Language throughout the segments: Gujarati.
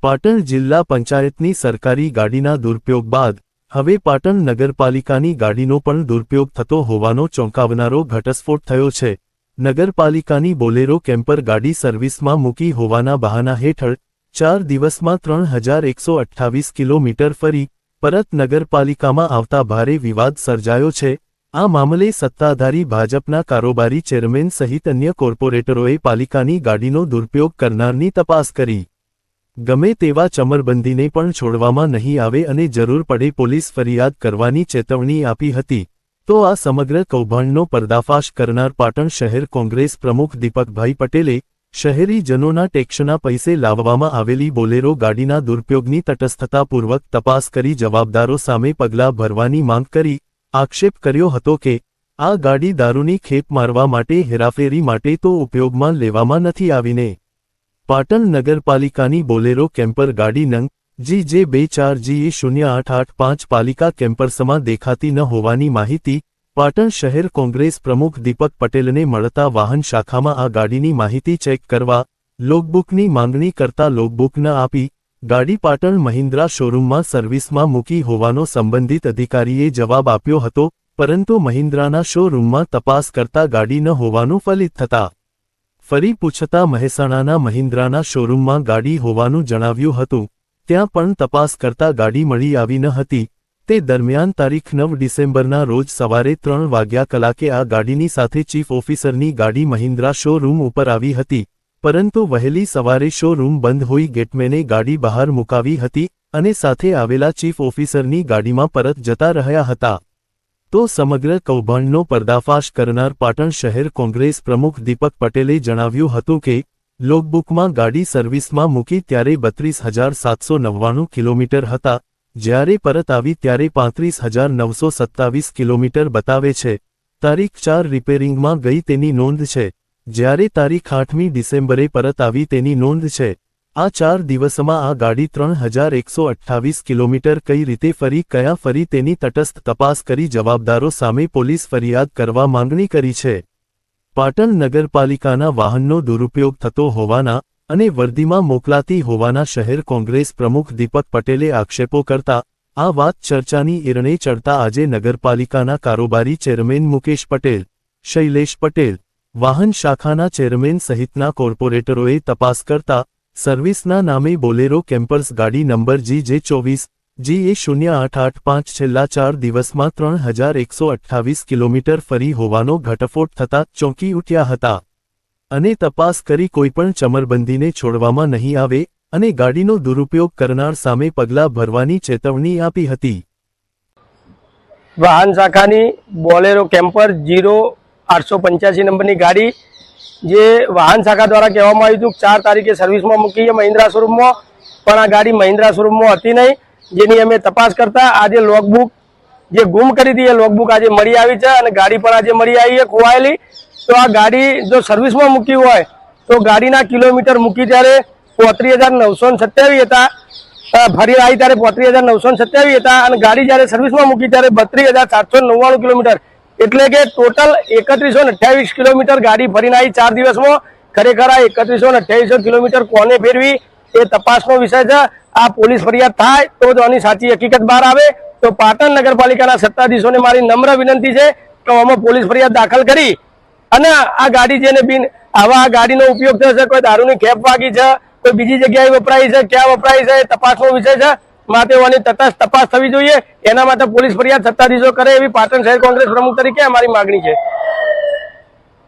પાટણ જિલ્લા પંચાયતની સરકારી ગાડીના દુરુપયોગ બાદ હવે પાટણ નગરપાલિકાની ગાડીનો પણ દુરુપયોગ થતો હોવાનો ચોંકાવનારો ઘટસ્ફોટ થયો છે। નગરપાલિકાની બોલેરો કેમ્પર ગાડી સર્વિસમાં મૂકી હોવાના બહાના હેઠળ 4 દિવસમાં 3128 કિલોમીટર ફરી પરત નગરપાલિકામાં આવતા ભારે વિવાદ સર્જાયો છે। આ મામલે સત્તાધારી ભાજપના કારોબારી ચેરમેન સહિત અન્ય કોર્પોરેટરોએ પાલિકાની ગાડીનો દુરુપયોગ કરનારની તપાસ કરી। ગમે તેવા ચમરબંધીને પણ છોડવામાં નહીં આવે અને જરૂર પડે પોલીસ ફરિયાદ કરવાની ચેતવણી આપી હતી। તો આ સમગ્ર કૌભાંડનો પર્દાફાશ કરનાર પાટણ શહેર કોંગ્રેસ પ્રમુખ દીપકભાઈ પટેલે શહેરીજનોના ટેક્સના પૈસે લાવવામાં આવેલી બોલેરો ગાડીના દુરુપયોગની તટસ્થતાપૂર્વક તપાસ કરી જવાબદારો સામે પગલાં ભરવાની માંગ કરી આક્ષેપ કર્યો હતો કે આ ગાડી દારૂની ખેપ મારવા માટે હેરાફેરી માટે તો ઉપયોગમાં લેવામાં નથી આવીને। પાટણ નગરપાલિકાની બોલેરો કેમ્પર ગાડી નંગ GJ24GE0885 પાલિકા કેમ્પર્સમાં દેખાતી ન હોવાની માહિતી પાટણ શહેર કોંગ્રેસ પ્રમુખ દીપક પટેલને મળતા વાહન શાખામાં આ ગાડીની માહિતી ચેક કરવા લોગબુકની માંગણી કરતા લોગબુક ન આપી ગાડી પાટણ મહિન્દ્રા શોરૂમમાં સર્વિસમાં મૂકી હોવાનો સંબંધિત અધિકારીએ જવાબ આપ્યો હતો, પરંતુ મહિન્દ્રાના શોરૂમમાં તપાસ કરતા ગાડી ન હોવાનું ફલિત થતા ફરી પૂછતા મહેસાણાના મહિન્દ્રાના શોરૂમમાં ગાડી હોવાનું જણાવ્યું હતું। ત્યાં પણ તપાસ કરતા ગાડી મળી આવી ન હતી। તે દરમિયાન તારીખ 9 ડિસેમ્બરના રોજ સવારે 3 વાગ્યા કલાકે આ ગાડીની સાથે ચીફ ઓફિસરની ગાડી મહિન્દ્રા શોરૂમ ઉપર આવી હતી, પરંતુ વહેલી સવારે શોરૂમ બંધ હોઈ ગેટમેને ગાડી બહાર મુકાવી હતી અને સાથે આવેલા ચીફ ઓફિસરની ગાડીમાં પરત જતા રહ્યા હતા। તો સમગ્ર કૌભાંડનો પર્દાફાશ કરનાર પાટણ શહેર કોંગ્રેસ પ્રમુખ દીપક પટેલે જણાવ્યું હતું કે લોગબુકમાં ગાડી સર્વિસમાં મૂકી ત્યારે 32,799 કિલોમીટર હતા, જ્યારે પરત આવી ત્યારે 35,927 કિલોમીટર બતાવે છે। તારીખ 4 રિપેરિંગમાં ગઈ તેની નોંધ છે, જ્યારે તારીખ 8મી ડિસેમ્બરે પરત આવી તેની નોંધ છે। આ 4 દિવસમાં આ ગાડી 3128 કિલોમીટર કઈ રીતે ફરી કયા ફરી તેની તટસ્થ તપાસ કરી જવાબદારો સામે પોલીસ ફરિયાદ કરવા માંગણી કરી છે। પાટણ નગરપાલિકાના વાહનનો દુરુપયોગ થતો હોવાના અને વર્દીમાં મોકલાતી હોવાના શહેર કોંગ્રેસ પ્રમુખ દીપક પટેલે આક્ષેપો કરતા આ વાત ચર્ચાની ઈરણે ચડતા આજે નગરપાલિકાના કારોબારી ચેરમેન મુકેશ પટેલ, શૈલેષ પટેલ, વાહન શાખાના ચેરમેન સહિતના કોર્પોરેટરોએ તપાસ કરતા સર્વિસના નામે બોલેરો કેમ્પર્સ ગાડી નંબર GJ24GE0885 છેલ્લા 4 દિવસમાં 3128 કિલોમીટર ફરી હોવાનો ઘટસ્ફોટ થતા ચોંકી ઉઠ્યા હતા અને તપાસ કરી કોઈપણ ચમરબંધીને છોડવામાં નહીં આવે અને ગાડીનો દુરુપયોગ કરનાર સામે પગલાં ભરવાની ચેતવણી આપી હતી। વાહન શાખાની બોલેરો કેમ્પર 0885 નંબરની ગાડી જે વાહન શાખા દ્વારા કહેવામાં આવ્યું હતું 4 તારીખે સર્વિસમાં મૂકી છે મહિન્દ્રા શોરૂમમાં, પણ આ ગાડી મહિન્દ્રા શોરૂમમાં હતી નહીં, જેની અમે તપાસ કરતા આજે લોગબુક જે ગુમ કરી હતી એ લોગબુક આજે મળી આવી છે અને ગાડી પણ આજે મળી આવી છે ખોવાયેલી। તો આ ગાડી જો સર્વિસમાં મૂકી હોય તો ગાડીના કિલોમીટર મૂકી ત્યારે 35,927 હતા, ફરી આવી ત્યારે 35,927 હતા અને ગાડી જ્યારે સર્વિસમાં મૂકી ત્યારે 32,799 કિલોમીટર, એટલે કે ટોટલ 3128 કિલોમીટર ગાડી ફરીને આવી 4 દિવસમાં। ખરેખર આ 3128 કિલોમીટર કોને ફેરવી એ તપાસનો વિષય છે। આ પોલીસ ફરિયાદ થાય તો જ આની સાચી હકીકત બહાર આવે। તો પાટણ નગરપાલિકાના સત્તાધીશોને મારી નમ્ર વિનંતી છે કે આમાં પોલીસ ફરિયાદ દાખલ કરી અને આ ગાડી જેને આવા ગાડીનો ઉપયોગ થયો છે, કોઈ દારૂની ખેપ વાગી છે, કોઈ બીજી જગ્યાએ વપરાય છે, ક્યાં વપરાય છે એ તપાસનો વિષય છે। માટે આની તટસ્થ તપાસ થવી જોઈએ, એના માટે પોલીસ ફરિયાદ સત્તાધીશો કરે એવી પાટણ શહેર કોંગ્રેસ પ્રમુખ તરીકે અમારી માગણી છે।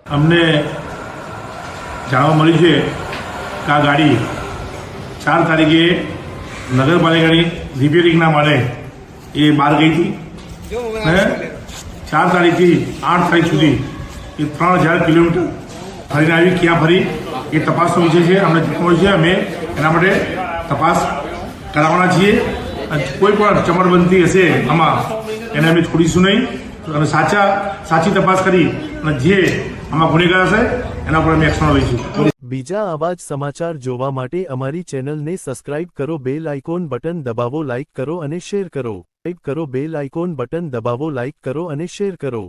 અમને જાણવા મળ્યું છે કે આ ગાડી 4 તારીખે નગરપાલિકાની રિપેરિંગના માટે એ બહાર ગઈ હતી અને 4 તારીખથી 8 તારીખ સુધી એ 3000 કિલોમીટર ફરીને આવી, ક્યાં ફરી એ તપાસનો વિષય છે। અમને જાણવા છે, અમે એના માટે તપાસ કરાવવાના છીએ અને કોઈ પણ ચમરબંધી હશે આમાં એને અમે છોડીશું નહીં અને સાચી તપાસ કરી અને જે આમાં ગુનેગાર હશે એના પર અમે એક્શન લઈશું। બીજા આવા જ સમાચાર જોવા માટે અમારી ચેનલને સબસ્ક્રાઇબ કરો, બેલ આઇકોન બટન દબાવો, લાઇક કરો અને શેર કરો। બેલ આઇકોન બટન દબાવો, લાઇક કરો અને શેર કરો।